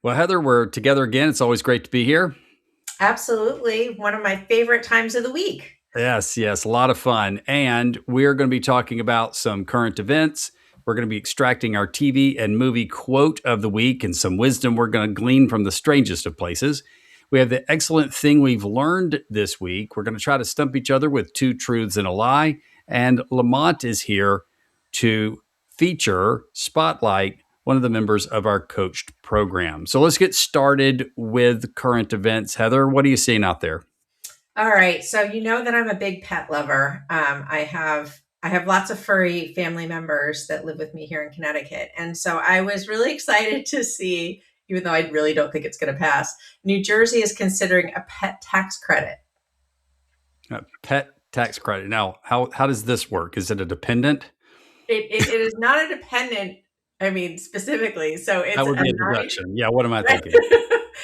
Well, Heather, we're together again. It's always great to be here. Absolutely. One of my favorite times of the week. Yes, yes, a lot of fun. And we're going to be talking about some current events. We're going to be extracting our TV and movie quote of the week and some wisdom we're going to glean from the strangest of places. We have the excellent thing we've learned this week. We're going to try to stump each other with two truths and a lie. And Lamont is here to feature, spotlight one of the members of our coached program. So let's get started with current events. Heather, what are you seeing out there? All right. So you know that I'm a big pet lover. I have lots of furry family members that live with me here in Connecticut. And so I was really excited to see, even though I really don't think it's going to pass, New Jersey is considering a pet tax credit. Pet tax credit. Now, how does this work? Is it a dependent? It is not a dependent, I mean, specifically. So That it's would a be a nine, deduction. Yeah, what am I right? thinking?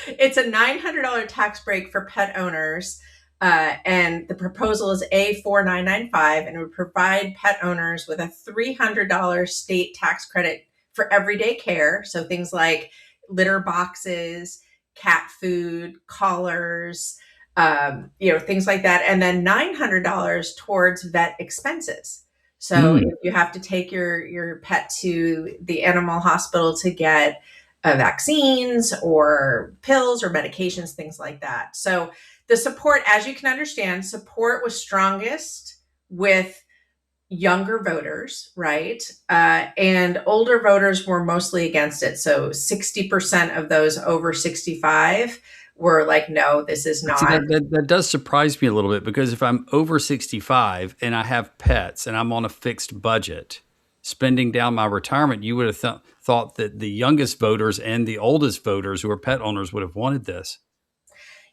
It's a $900 tax break for pet owners. And the proposal is A4995 and would provide pet owners with a $300 state tax credit for everyday care. So things like litter boxes, cat food, collars, things like that. And then $900 towards vet expenses. So Mm. if you have to take your pet to the animal hospital to get vaccines or pills or medications, things like that. So the support, as you can understand, support was strongest with younger voters, right? And older voters were mostly against it. So 60% of those over 65 were like, no, this is See, not. that does surprise me a little bit because if I'm over 65 and I have pets and I'm on a fixed budget, spending down my retirement, you would have thought that the youngest voters and the oldest voters who are pet owners would have wanted this.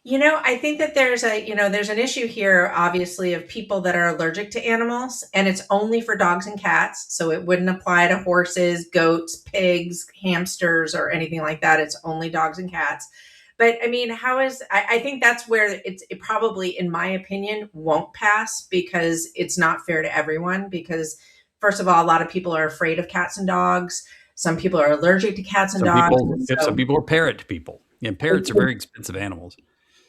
I think that there's an issue here, obviously, of people that are allergic to animals, and it's only for dogs and cats. So it wouldn't apply to horses, goats, pigs, hamsters, or anything like that. It's only dogs and cats. But I mean, I think that's where it probably, in my opinion, won't pass because it's not fair to everyone. Because, first of all, a lot of people are afraid of cats and dogs. Some people are allergic to cats and dogs. And Some so people are parrot people, and parrots are very expensive animals.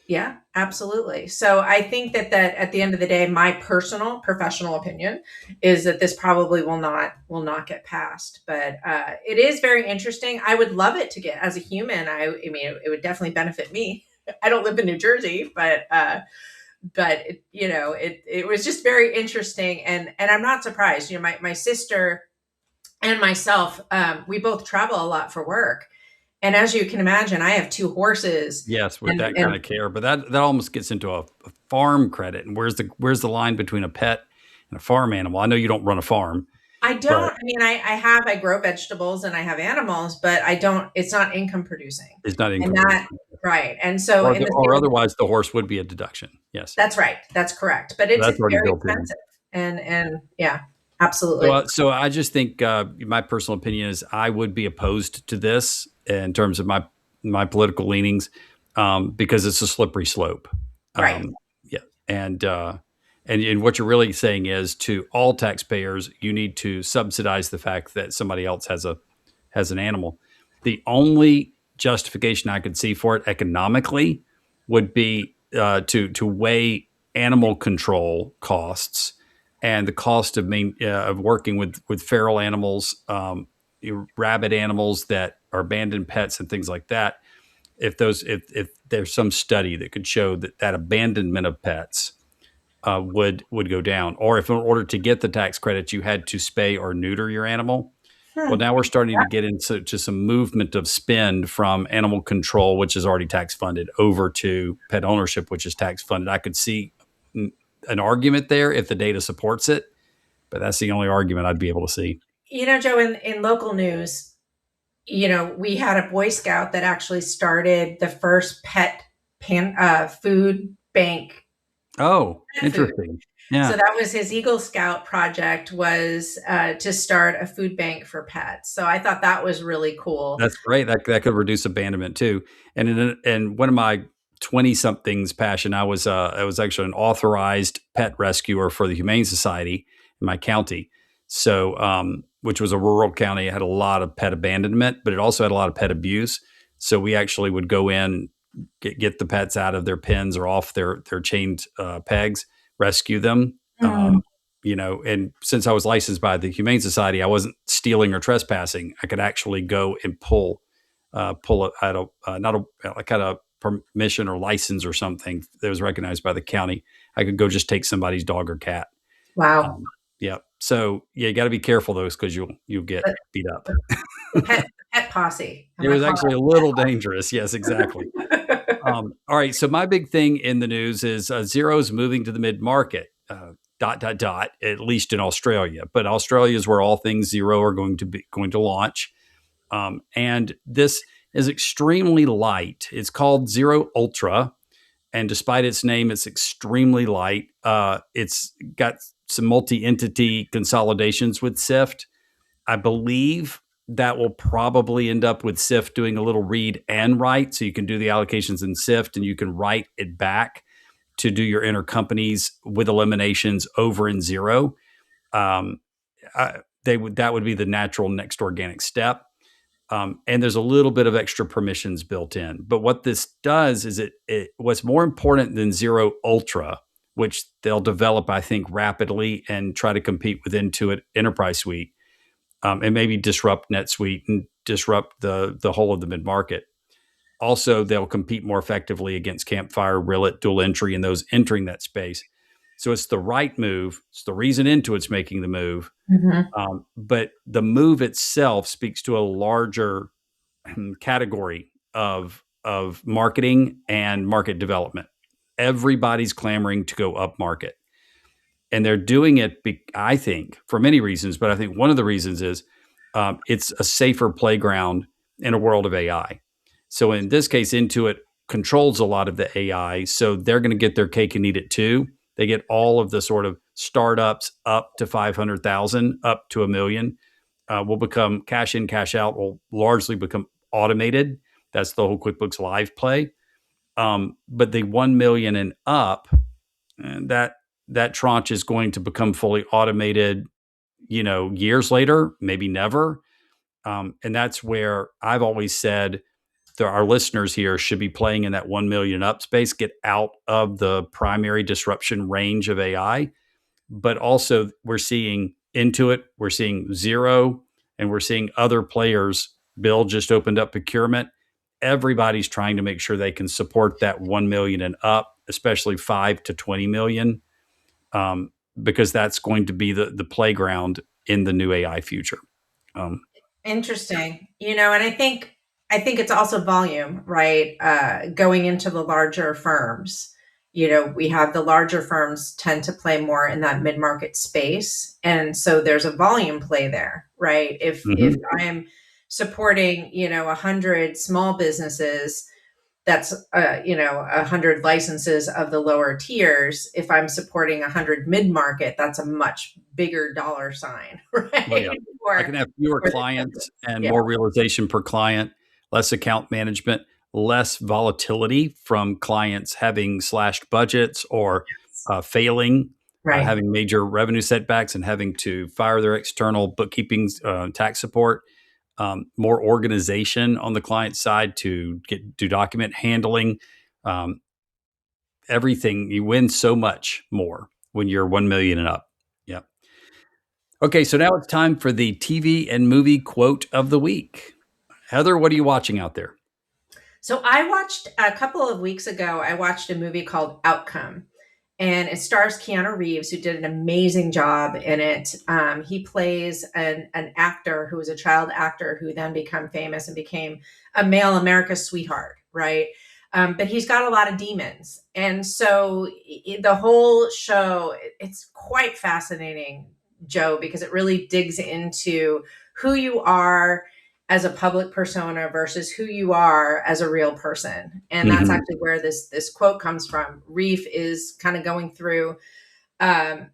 yeah, absolutely. So I think that at the end of the day, my personal professional opinion is that this probably will not get passed. But it is very interesting. I would love it to get as a human. I mean, it would definitely benefit me. I don't live in New Jersey, but it was just very interesting, and I'm not surprised. My sister and myself, we both travel a lot for work. And as you can imagine, I have two horses Yes, with and, that kind and of care, but that almost gets into a farm credit. And where's the line between a pet and a farm animal? I know you don't run a farm, I but don't, I mean, I grow vegetables and I have animals, but it's not income producing. it's not And income that, producing. right. And so in the Or state of, otherwise the horse would be a deduction. Yes, that's right. That's correct. But that's it's already very built in. expensive. And yeah, absolutely. So I just think my personal opinion is I would be opposed to this in terms of my political leanings because it's a slippery slope. Right. Yeah, and what you're really saying is to all taxpayers, you need to subsidize the fact that somebody else has an animal. The only justification I could see for it economically would be to weigh animal control costs and the cost of working with feral animals, rabid animals that are abandoned pets and things like that. If there's some study that could show that abandonment of pets would go down, or if in order to get the tax credits you had to spay or neuter your animal. Well, Hmm. now we're starting to get into some movement of spend from animal control, which is already tax funded, over to pet ownership, which is tax funded. I could see an argument there if the data supports it, but that's the only argument I'd be able to see. Joe, in local news, we had a Boy Scout that actually started the first food bank Oh, pet food. interesting. So Yeah, that was his Eagle Scout project, was to start a food bank for pets. So I thought that was really cool. that's great. That could reduce abandonment too. And in one of my 20 somethings passion, I was actually an authorized pet rescuer for the Humane Society in my county. So, which was a rural county. It had a lot of pet abandonment, but it also had a lot of pet abuse. So we actually would go in, get the pets out of their pens or off their chained pegs, rescue them. Mm. And since I was licensed by the Humane Society, I wasn't stealing or trespassing. I could actually go and pull it out of not a kind of permission or license or something that was recognized by the county. I could go just take somebody's dog or cat. Wow. Um, yeah. So yeah, you got to be careful those because you'll get The, beat up. the pet posse. I'm It gonna was call actually a little dangerous. Yes, exactly. it. All right. So my big thing in the news is Xero's moving to the mid market. At least in Australia, but Australia is where all things Xero are going to launch. And this is extremely light. It's called Xero Ultra, and despite its name, it's extremely light. It's got some multi-entity consolidations with SIFT. I believe that will probably end up with SIFT doing a little read and write, so you can do the allocations in SIFT and you can write it back to do your intercompanies with eliminations over in Xero. Um, that would be the natural next organic step. And there's a little bit of extra permissions built in. But what this does is what's more important than Xero Ultra, which they'll develop, I think, rapidly and try to compete with Intuit Enterprise Suite, and maybe disrupt NetSuite and disrupt the whole of the mid market. Also, they'll compete more effectively against Campfire, Rillet, Dual Entry, and those entering that space. So it's the right move. It's the reason Intuit's making the move. Mhm. But the move itself speaks to a larger category of marketing and market development. Everybody's clamoring to go up market, and they're doing it. I think for many reasons, but I think one of the reasons is it's a safer playground in a world of AI. So in this case, Intuit controls a lot of the AI, so they're going to get their cake and eat it too. They get all of the sort of startups up to 500,000, up to a million, will become cash in, cash out, will largely become automated. That's the whole QuickBooks Live play. But the 1 million and up, that tranche is going to become fully automated, years later, maybe never. And that's where I've always said that our listeners here should be playing in that 1 million up space, get out of the primary disruption range of AI. But also, we're seeing Intuit, we're seeing Xero, and we're seeing other players. Bill just opened up procurement. Everybody's trying to make sure they can support that 1 million and up, especially 5 to 20 million, because that's going to be the playground in the new AI future. Interesting. And I think it's also volume, right? Going into the larger firms. We have the larger firms tend to play more in that mid-market space. And so there's a volume play there, right? If Mm-hmm. I'm supporting, 100 small businesses, that's 100 licenses of the lower tiers. If I'm supporting 100 mid-market, that's a much bigger dollar sign, Well, yeah, right? I for, can have fewer for the clients and yeah. more realization per client, less account management, less volatility from clients having slashed budgets or failing, Right. having major revenue setbacks and having to fire their external bookkeeping, tax support. More organization on the client side to do document handling, um, everything. You win so much more when you're 1 million and up. Yeah. Okay, so now it's time for the TV and movie quote of the week. Heather, what are you watching out there? So I watched a couple of weeks ago, I watched a movie called Outcome, and it stars Keanu Reeves, who did an amazing job in it. He plays an actor who was a child actor who then became famous and became a male America's sweetheart, right? But he's got a lot of demons. And so the whole show, it's quite fascinating, Joe, because it really digs into who you are as a public persona versus who you are as a real person. And that's Mm-hmm. actually where this quote comes from. Reef is kind of going through um,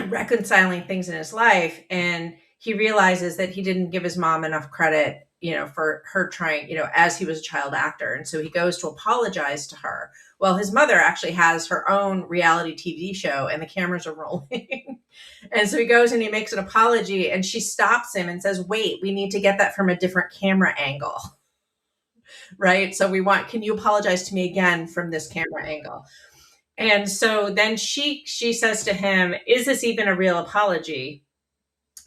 reconciling things in his life, and he realizes that he didn't give his mom enough credit, for her trying, as he was a child actor. And so he goes to apologize to her. Well, his mother actually has her own reality TV show and the cameras are rolling. And so he goes and he makes an apology, and she stops him and says, "Wait, we need to get that from a different camera angle." right? So can you apologize to me again from this camera angle? And so then she says to him, is this even a real apology?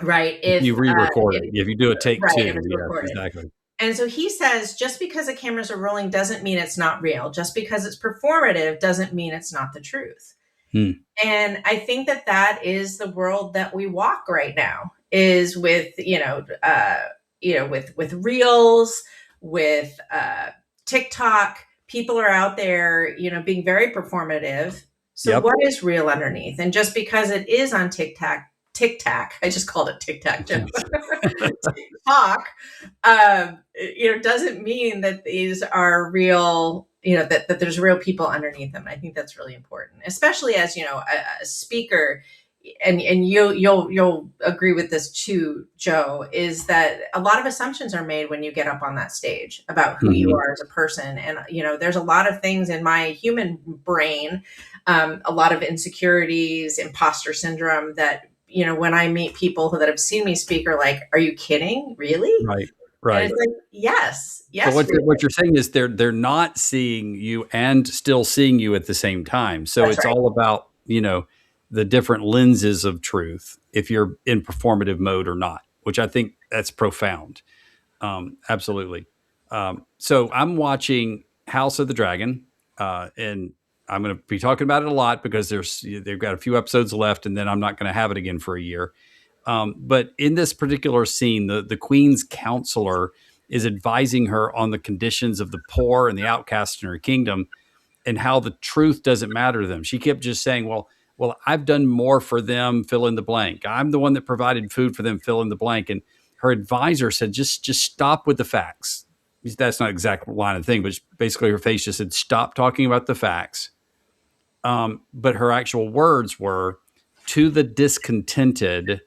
Right. If you re-record it, if you do a take Right, if two, it's yes, recorded. exactly. And so he says, just because the cameras are rolling doesn't mean it's not real. Just because it's performative doesn't mean it's not the truth. Hmm. And I think that that is the world that we walk right now, is with, with reels, with TikTok. People are out there, being very performative. So Yep. what is real underneath? And just because it is on TikTok, I just called it TikTok, TikTok, doesn't mean that these are real, that there's real people underneath them. I think that's really important, especially as, a speaker, and you'll agree with this too, Joe, is that a lot of assumptions are made when you get up on that stage about who you Mhm. are as a person. And, there's a lot of things in my human brain, a lot of insecurities, imposter syndrome, that, when I meet people that have seen me speak are like, are you kidding? Really? Right. And Right. it's like, yes, But yes, really. what you're saying is they're not seeing you and still seeing you at the same time. So That's it's right. all about, the different lenses of truth if you're in performative mode or not, which I think that's profound. Absolutely. So I'm watching House of the Dragon, and I'm going to be talking about it a lot because they've got a few episodes left, and then I'm not going to have it again for a year. But in this particular scene, the queen's counselor is advising her on the conditions of the poor and the outcast in her kingdom, and how the truth doesn't matter to them. She kept just saying, well, I've done more for them, fill in the blank. I'm the one that provided food for them, fill in the blank. And her advisor said, just stop with the facts. That's not exact line of thing, but basically her face just said, stop talking about the facts. But her actual words were, to the discontented,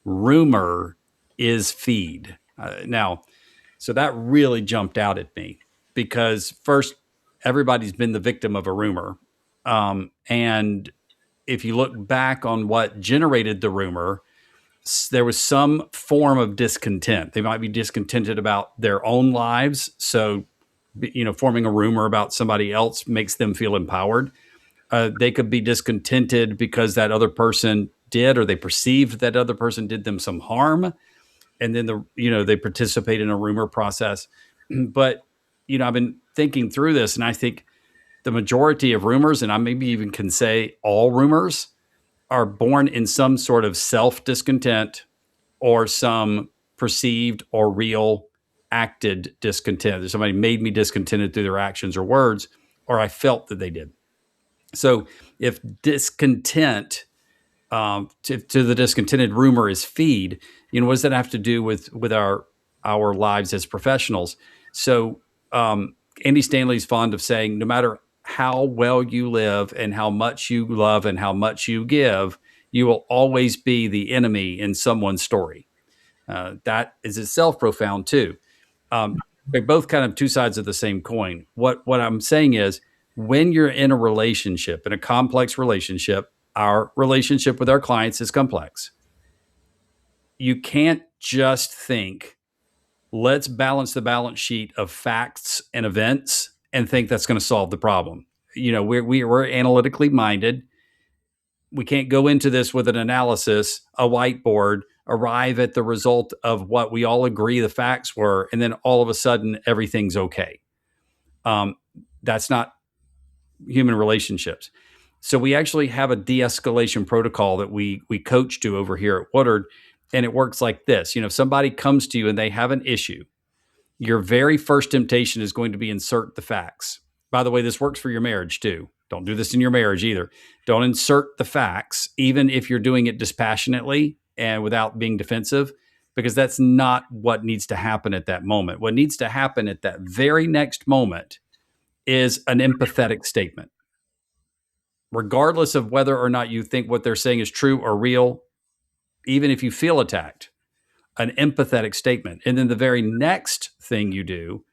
rumor is feed. Now, so that really jumped out at me because first, everybody's been the victim of a rumor. And if you look back on what generated the rumor, there was some form of discontent. They might be discontented about their own lives. So, forming a rumor about somebody else makes them feel empowered. They could be discontented because that other person did, or they perceived that other person did them some harm, and then they participate in a rumor process. But I've been thinking through this, and I think the majority of rumors, and I maybe even can say all rumors, are born in some sort of self discontent or some perceived or real acted discontent. Somebody made me discontented through their actions or words, or I felt that they did. So if discontent to the discontented rumor is feed, what does that have to do with our lives as professionals? So Andy Stanley's fond of saying, no matter how well you live and how much you love and how much you give, you will always be the enemy in someone's story. That is itself profound too. They're both kind of two sides of the same coin. What I'm saying is, when you're in a relationship, in a complex relationship, our relationship with our clients is complex. You can't just think, let's balance the balance sheet of facts and events and think that's going to solve the problem. We're analytically minded. We can't go into this with an analysis, a whiteboard, arrive at the result of what we all agree the facts were, and then all of a sudden everything's okay. Um, that's not human relationships. So we actually have a de-escalation protocol that we coach to over here at Woodard, and it works like this. If somebody comes to you and they have an issue, your very first temptation is going to be insert the facts. By the way, this works for your marriage too. Don't do this in your marriage either. Don't insert the facts, even if you're doing it dispassionately and without being defensive, because that's not what needs to happen at that moment. What needs to happen at that very next moment is an empathetic statement. Regardless of whether or not you think what they're saying is true or real, even if you feel attacked, an empathetic statement. And then the very next thing you do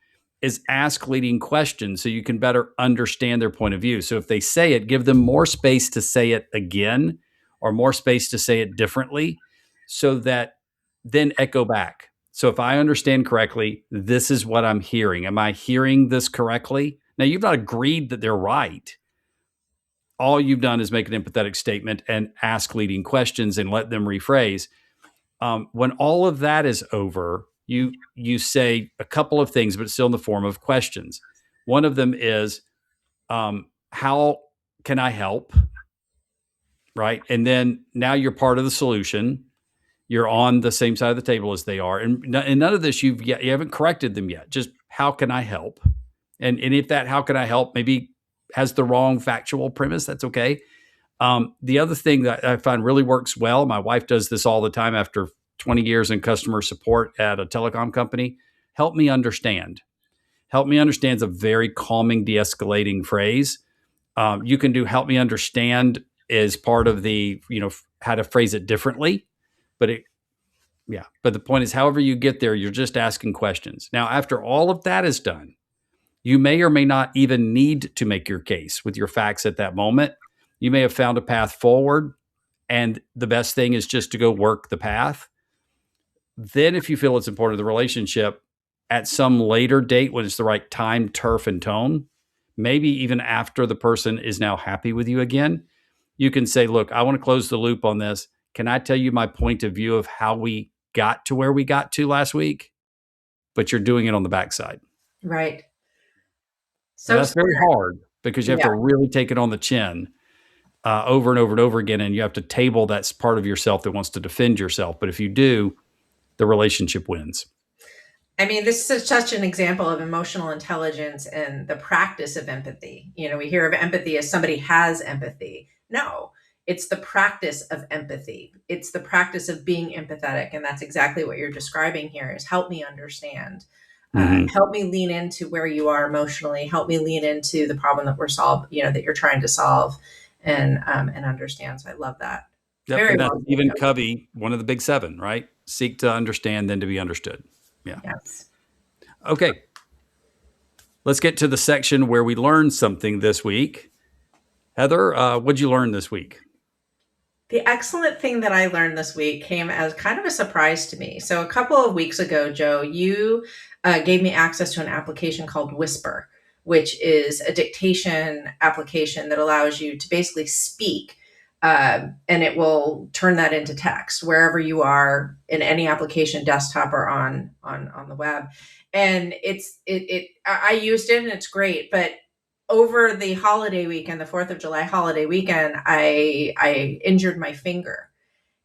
is ask leading questions so you can better understand their point of view. So if they say it, give them more space to say it again or more space to say it differently, so that then echo back. So if I understand correctly, this is what I'm hearing. Am I hearing this correctly? Now, you've not agreed that they're right. All you've done is make an empathetic statement and ask leading questions and let them rephrase. When all of that is over, you say a couple of things, but still in the form of questions. One of them is, how can I help? Right. And then now you're part of the solution. You're on the same side of the table as they are. And none of this, you haven't corrected them yet. Just how can I help? And if that how can I help maybe has the wrong factual premise, that's okay. The other thing that I find really works well, my wife does this all the time after 20 years in customer support at a telecom company. Help me understand. Help me understand is a very calming, de-escalating phrase. You can do help me understand as part of the, how to phrase it differently. But but the point is, however you get there, you're just asking questions. Now, after all of that is done, you may or may not even need to make your case with your facts at that moment. You may have found a path forward, and the best thing is just to go work the path. Then, if you feel it's important to the relationship, at some later date when it's the right time, turf, and tone, maybe even after the person is now happy with you again, you can say, look, I want to close the loop on this. Can I tell you my point of view of how we got to where we got to last week? But you're doing it on the backside. Right. And So that's very smart. hard because you have Yeah. to really take it on the chin over and over and over again. And you have to table that's part of yourself that wants to defend yourself. But if you do, the relationship wins. I mean, this is such an example of emotional intelligence and the practice of empathy. We hear of empathy as somebody has empathy. No, it's the practice of empathy. It's the practice of being empathetic. And that's exactly what you're describing here is help me understand. Mm-hmm. Help me lean into where you are emotionally. Help me lean into the problem that that you're trying to solve and understand. So I love that. Yep. Very And that's well even done. Covey, one of the big seven, right? Seek to understand, then to be understood. Yeah. Yes. Okay. Let's get to the section where we learned something this week. Heather, what'd you learn this week? The excellent thing that I learned this week came as kind of a surprise to me. So, a couple of weeks ago, Joe, you gave me access to an application called Whisper, which is a dictation application that allows you to basically speak, and it will turn that into text wherever you are in any application, desktop or on the web. And I used it and it's great, but over the holiday weekend, the 4th of July holiday weekend, I injured my finger.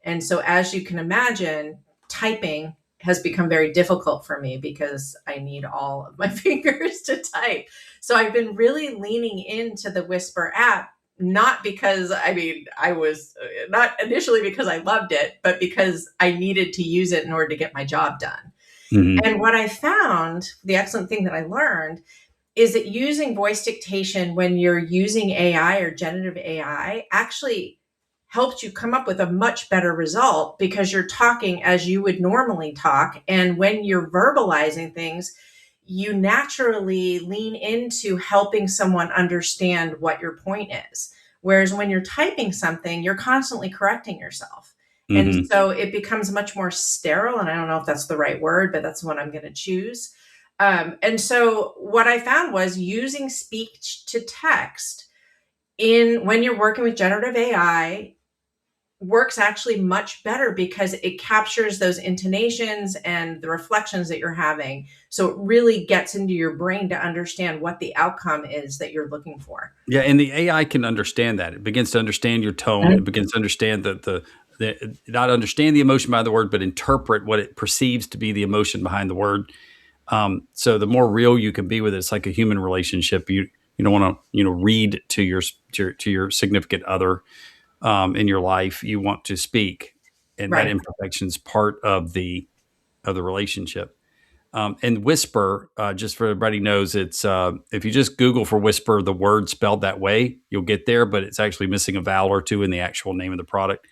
And so as you can imagine, typing has become very difficult for me because I need all of my fingers to type. So I've been really leaning into the Whisper app, not because I was not initially because I loved it, but because I needed to use it in order to get my job done. Mm-hmm. And what I found, the excellent thing that I learned is that using voice dictation when you're using AI or generative AI actually helps you come up with a much better result because you're talking as you would normally talk. And when you're verbalizing things, you naturally lean into helping someone understand what your point is. Whereas when you're typing something, you're constantly correcting yourself. And Mm-hmm. so it becomes much more sterile. And I don't know if that's the right word, but that's what I'm going to choose. And so what I found was using speech to text in when you're working with generative AI works actually much better because it captures those intonations and the reflections that you're having. So it really gets into your brain to understand what the outcome is that you're looking for. Yeah, and the AI can understand that. It begins to understand your tone. It begins to understand the not understand the emotion behind the word, but interpret what it perceives to be the emotion behind the word. So the more real you can be with it, it's like a human relationship. You don't want to read to your significant other in your life. You want to speak, and that Right. imperfection is part of the relationship. And Whisper, just for everybody knows, it's if you just Google for Whisper, the word spelled that way, you'll get there, but it's actually missing a vowel or two in the actual name of the product.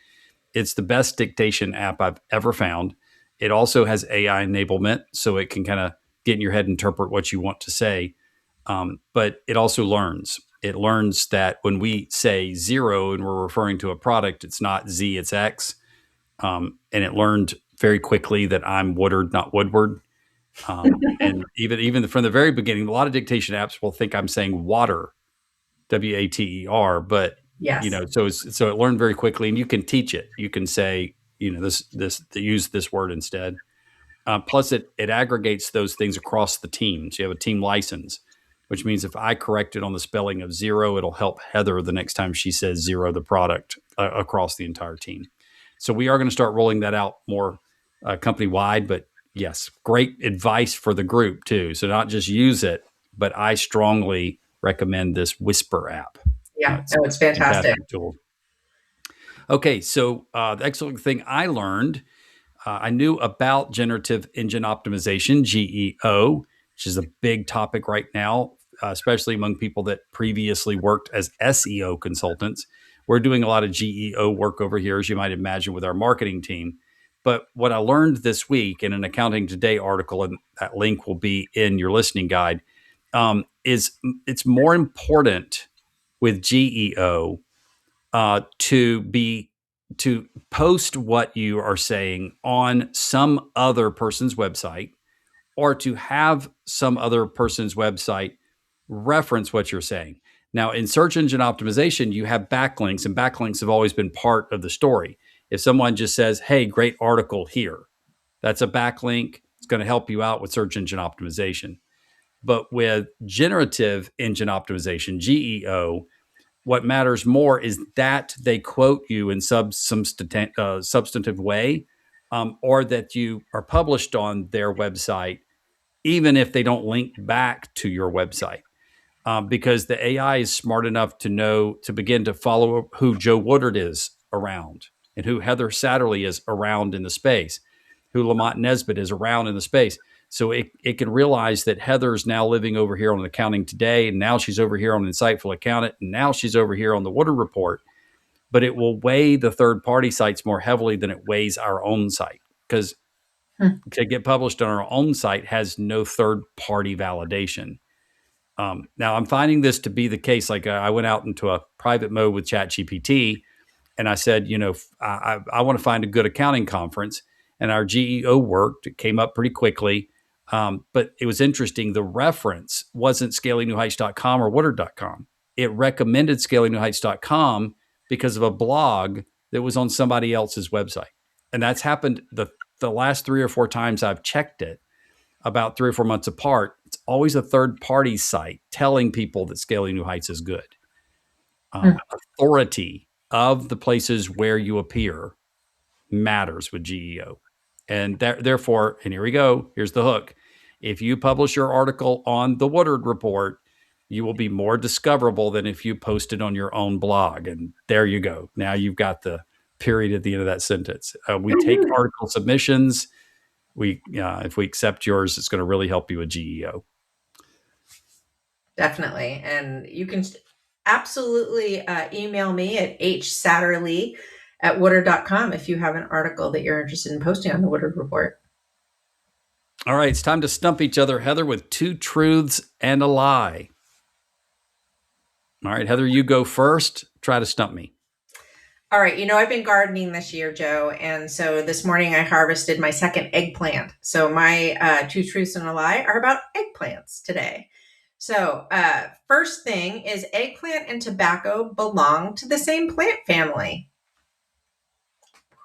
It's the best dictation app I've ever found. It also has AI enablement, so it can kind of get in your head and interpret what you want to say. But it also learns. It learns that when we say zero and we're referring to a product, it's not Z, it's X. And it learned very quickly that I'm Woodard, not Woodward. And even from the very beginning, a lot of dictation apps will think I'm saying water, Water, but Yes. so it learned very quickly, and you can teach it. You can say, this use this word instead. Plus, it aggregates those things across the team. So you have a team license, which means if I correct it on the spelling of Xero, it'll help Heather the next time she says Xero, the product, across the entire team. So we are going to start rolling that out more company wide. But yes, great advice for the group too. So not just use it, but I strongly recommend this Whisper app. Yeah. It's No, a it's fantastic. fantastic tool. Okay, so the excellent thing I learned, I knew about generative engine optimization, GEO, which is a big topic right now, especially among people that previously worked as SEO consultants. We're doing a lot of GEO work over here, as you might imagine, with our marketing team. But what I learned this week in an Accounting Today article, and that link will be in your listening guide, is it's more important with GEO to post what you are saying on some other person's website, or to have some other person's website reference what you're saying. Now, in search engine optimization, you have backlinks, and backlinks have always been part of the story. If someone just says, "Hey, great article here," that's a backlink. It's going to help you out with search engine optimization. But with generative engine optimization, GEO, what matters more is that they quote you in some substantive way, or that you are published on their website, even if they don't link back to your website. Because the AI is smart enough to begin to follow who Joe Woodard is around, and who Heather Satterley is around in the space, who Lamont Nesbitt is around in the space. So it can realize that Heather's now living over here on Accounting Today, and now she's over here on Insightful Accountant, and now she's over here on the Woodard Report. But it will weigh the third party sites more heavily than it weighs our own site, because Hmm. to get published on our own site has no third party validation. Now, I'm finding this to be the case. Like I went out into a private mode with ChatGPT, and I said, I want to find a good accounting conference. And our GEO worked. It came up pretty quickly. But it was interesting. The reference wasn't scalingnewheights.com or woodard.com. It recommended scalingnewheights.com because of a blog that was on somebody else's website. And that's happened the last 3 or 4 times I've checked it, about 3 or 4 months apart. It's always a third party site telling people that Scaling New Heights is good. Hmm. Authority of the places where you appear matters with GEO. And therefore, and here we go, here's the hook. If you publish your article on the Woodard Report, you will be more discoverable than if you post it on your own blog. And there you go. Now you've got the period at the end of that sentence. We take article submissions. If we accept yours, it's going to really help you with GEO. Definitely. And you can absolutely email me at hsatterley@woodard.com if you have an article that you're interested in posting on the Woodard Report. All right, it's time to stump each other, Heather, with 2 truths and a lie. All right, Heather, you go first. Try to stump me. All right. I've been gardening this year, Joe. And so this morning I harvested my second eggplant. So my 2 truths and a lie are about eggplants today. So first thing is, eggplant and tobacco belong to the same plant family.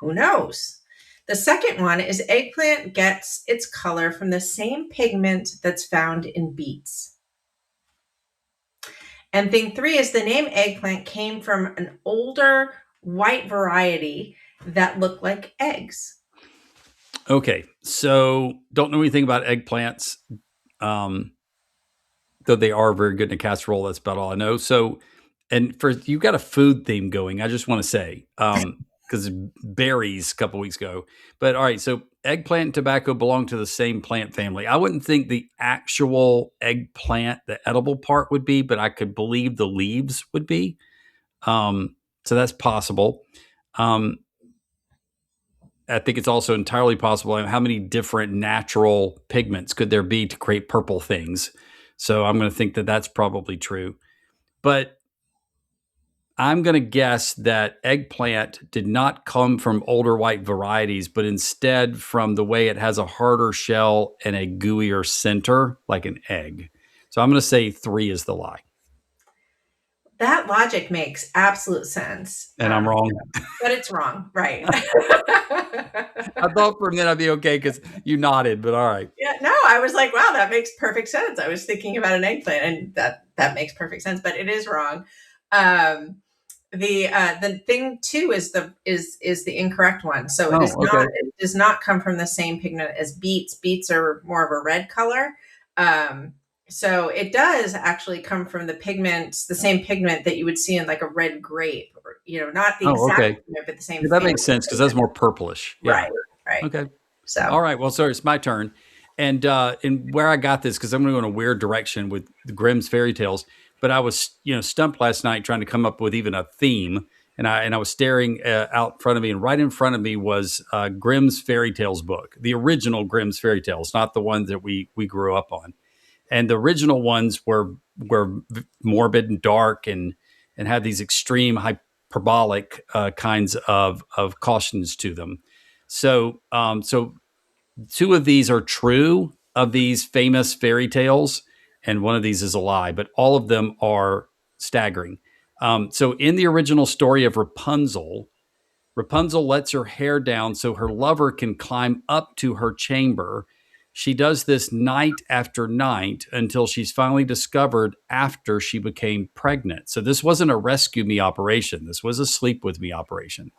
Who knows? The second one is, eggplant gets its color from the same pigment that's found in beets. And thing 3 is, the name eggplant came from an older white variety that looked like eggs. Okay, so don't know anything about eggplants, though they are very good in a casserole. That's about all I know. So, and for you got a food theme going, I just want to say, because berries a couple weeks ago. But all right, so eggplant and tobacco belong to the same plant family. I wouldn't think the actual eggplant, the edible part, would be, but I could believe the leaves would be. So that's possible. I think it's also entirely possible. How many different natural pigments could there be to create purple things? So I'm going to think that that's probably true. But I'm going to guess that eggplant did not come from older white varieties, but instead from the way it has a harder shell and a gooier center, like an egg. So I'm going to say 3 is the lie. That logic makes absolute sense. And I'm wrong. But it's wrong, right? I thought for a minute I'd be okay because you nodded, but all right. Yeah, no, I was like, wow, that makes perfect sense. I was thinking about an eggplant, and that makes perfect sense, but it is wrong. Um, the thing too is the incorrect one. So it does not come from the same pigment as beets. Beets are more of a red color. So it does actually come from the same pigment that you would see in like a red grape, or, not the exact pigment, but the same. That makes sense because that's more purplish. Yeah. Right. Okay. So all right. Well, sorry, it's my turn. And where I got this, because I'm going to go in a weird direction with the Grimm's fairy tales, but I was stumped last night trying to come up with even a theme, and I was staring out in front of me, and right in front of me was Grimm's fairy tales book, the original Grimm's fairy tales, not the ones that we grew up on. And the original ones were morbid and dark and had these extreme hyperbolic kinds of cautions to them. So 2 of these are true of these famous fairy tales, and one of these is a lie, but all of them are staggering. So in the original story of Rapunzel, Rapunzel lets her hair down so her lover can climb up to her chamber. She does this night after night until she's finally discovered after she became pregnant. So this wasn't a rescue me operation. This was a sleep with me operation.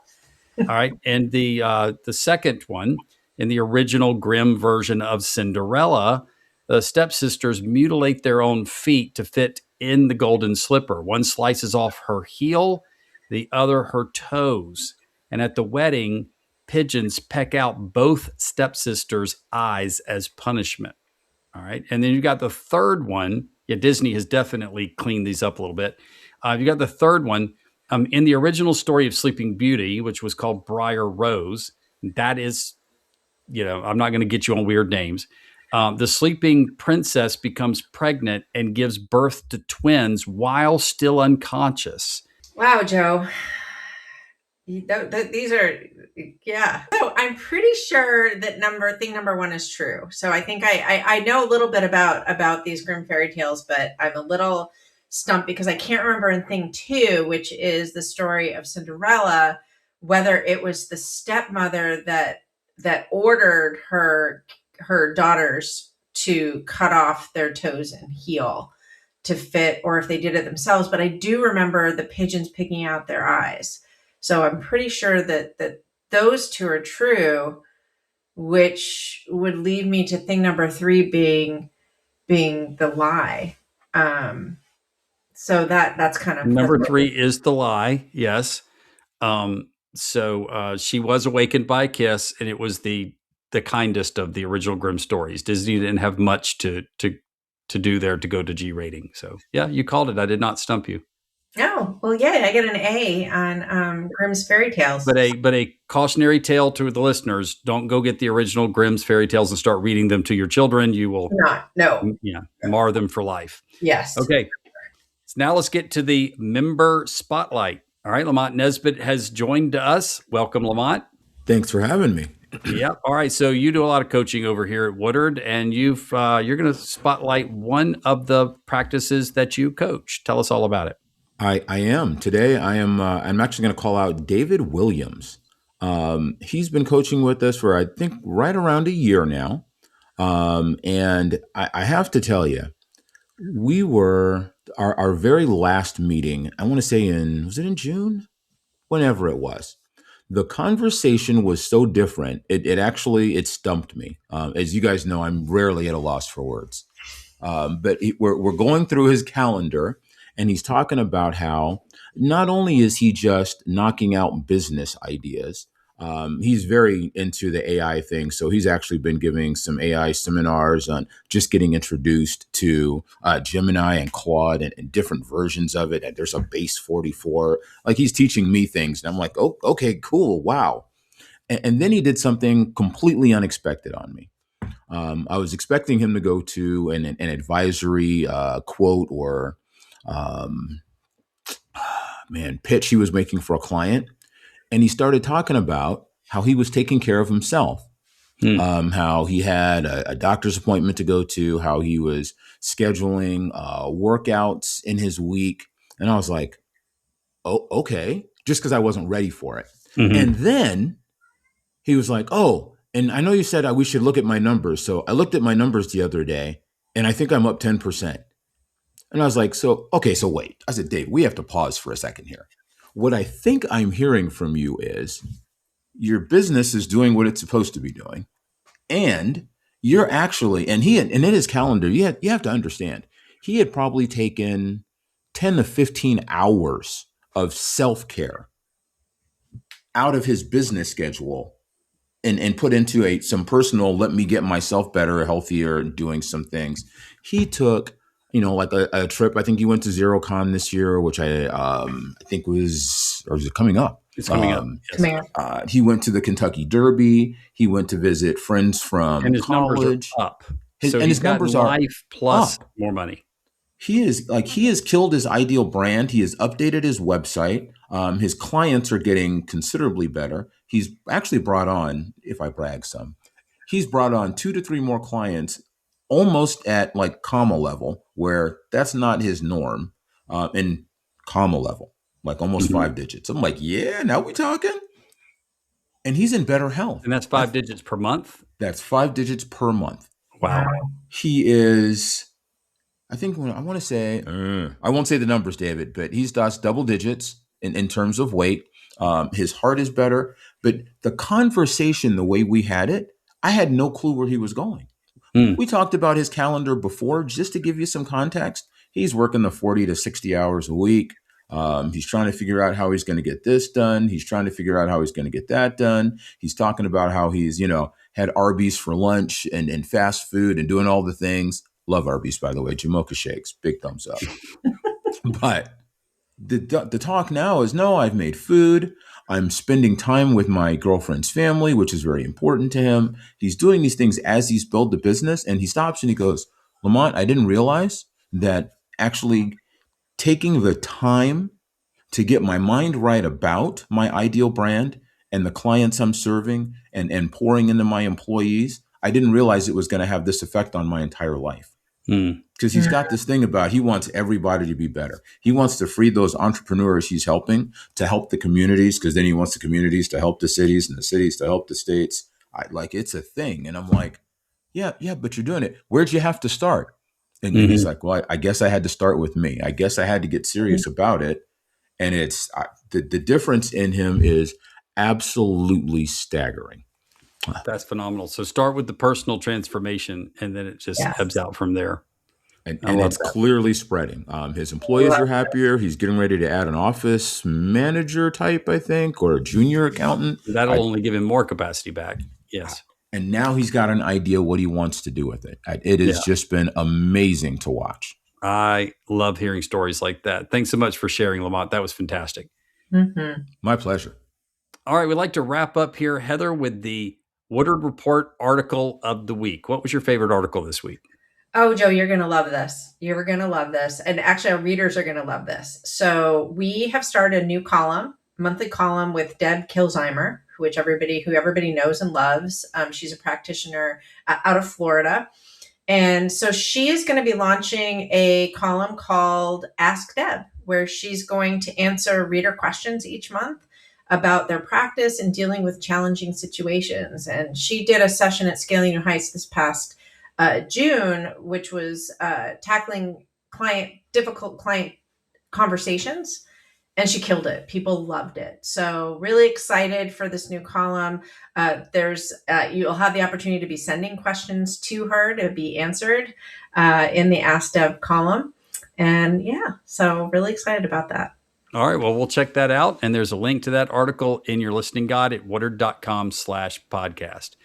All right. And the second one, in the original Grimm version of Cinderella, the stepsisters mutilate their own feet to fit in the golden slipper. One slices off her heel, the other her toes. And at the wedding, pigeons peck out both stepsisters' eyes as punishment. All right. And then you got the third one. Yeah, Disney has definitely cleaned these up a little bit. You got the third one. In the original story of Sleeping Beauty, which was called Briar Rose, that is, I'm not going to get you on weird names. The sleeping princess becomes pregnant and gives birth to twins while still unconscious. Wow, Joe. These are, yeah. So I'm pretty sure that thing number 1 is true. So I think I know a little bit about these Grimm fairy tales, but I'm a little stumped because I can't remember in thing 2, which is the story of Cinderella, whether it was the stepmother that ordered her daughters to cut off their toes and heel to fit, or if they did it themselves. But I do remember the pigeons picking out their eyes. So I'm pretty sure that those 2 are true, which would lead me to thing number 3 being the lie. So that's kind of number 3 is the lie. Yes. So she was awakened by a kiss, and it was the kindest of the original Grimm stories. Disney didn't have much to do there to go to G rating. So yeah, you called it. I did not stump you. Oh, well, yeah, I get an A on Grimm's fairy tales. But a cautionary tale to the listeners: don't go get the original Grimm's fairy tales and start reading them to your children. You will mar them for life. Yes. Okay. So now let's get to the member spotlight. All right, Lamont Nesbitt has joined us. Welcome, Lamont. Thanks for having me. Yeah. All right. So you do a lot of coaching over here at Woodard, and you're going to spotlight one of the practices that you coach. Tell us all about it. I am. Today I'm actually going to call out David Williams. He's been coaching with us for, I think, right around a year now. And I have to tell you, we were our very last meeting, I want to say was it in June? Whenever it was. The conversation was so different. It stumped me. As you guys know, I'm rarely at a loss for words. But we're going through his calendar, and he's talking about how not only is he just knocking out business ideas, he's very into the AI thing. So he's actually been giving some AI seminars on just getting introduced to Gemini and Claude and different versions of it. And there's a base 44. Like, he's teaching me things. And I'm like, oh, okay, cool. Wow. And then he did something completely unexpected on me. I was expecting him to go to an advisory quote or pitch he was making for a client. And he started talking about how he was taking care of himself, how he had a doctor's appointment to go to, how he was scheduling workouts in his week. And I was like, oh, okay, just because I wasn't ready for it. And then he was like, oh, and I know you said we should look at my numbers. So I looked at my numbers the other day, and I think I'm up 10%. And I was like, so wait. I said, Dave, we have to pause for a second here. What I think I'm hearing from you is your business is doing what it's supposed to be doing. And you're actually, and in his calendar, you have to understand, he had probably taken 10 to 15 hours of self-care out of his business schedule and put into some personal, let me get myself better, healthier, doing some things. He took, like a trip. I think he went to XeroCon this year, which I think was it coming up? It's coming up. Yes. He went to the Kentucky Derby. He went to visit friends from and his college. Numbers are up. His numbers are are life plus up. More money. He has killed his ideal brand. He has updated his website. His clients are getting considerably better. He's actually brought on, if I brag some, he's brought on 2 to 3 more clients almost at like comma level, where that's not his norm, in comma level, like almost 5 digits. I'm like, yeah, now we talking? And he's in better health. And that's 5 digits per month? That's 5 digits per month. Wow. He is... I think I want to say, I won't say the numbers, David, but he's double digits in terms of weight. His heart is better, but the conversation, the way we had it, I had no clue where he was going. We talked about his calendar before, just to give you some context. He's working the 40 to 60 hours a week. He's trying to figure out how he's going to get this done. He's trying to figure out how he's going to get that done. He's talking about how he's, had Arby's for lunch and fast food and doing all the things. Love Arby's, by the way. Jamocha shakes, big thumbs up. But the talk now is, no, I've made food. I'm spending time with my girlfriend's family, which is very important to him. He's doing these things as he's built the business, and he stops and he goes, Lamont, I didn't realize that actually taking the time to get my mind right about my ideal brand and the clients I'm serving and pouring into my employees, I didn't realize it was going to have this effect on my entire life. Because he's got this thing about, he wants everybody to be better. He wants to free those entrepreneurs he's helping to help the communities, because then he wants the communities to help the cities and the cities to help the states. It's a thing. And I'm like, yeah, but you're doing it. Where'd you have to start? And he's like, well, I guess I had to start with me. I guess I had to get serious about it. And it's the difference in him is absolutely staggering. That's phenomenal. So start with the personal transformation, and then it just ebbs out from there. And it's clearly spreading. His employees are happier. He's getting ready to add an office manager type, I think, or a junior accountant. That'll only give him more capacity back. Yes. And now he's got an idea what he wants to do with it. It has just been amazing to watch. I love hearing stories like that. Thanks so much for sharing, Lamont. That was fantastic. My pleasure. All right. We'd like to wrap up here, Heather, with the Woodard Report article of the week. What was your favorite article this week? Oh, Joe, you're going to love this. You're going to love this. And actually, our readers are going to love this. So we have started a new monthly column with Deb Kilzheimer, who everybody knows and loves. She's a practitioner out of Florida. And so she is going to be launching a column called Ask Deb, where she's going to answer reader questions each month about their practice and dealing with challenging situations. And she did a session at Scaling New Heights this past June, which was tackling difficult client conversations, and she killed it. People loved it. So really excited for this new column. You'll have the opportunity to be sending questions to her to be answered in the Ask Deb column. And so really excited about that. All right. Well, we'll check that out. And there's a link to that article in your listening guide at woodard.com/podcast.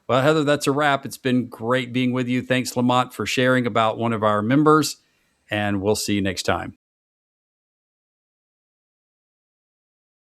Well, Heather, that's a wrap. It's been great being with you. Thanks, Lamont, for sharing about one of our members. And we'll see you next time.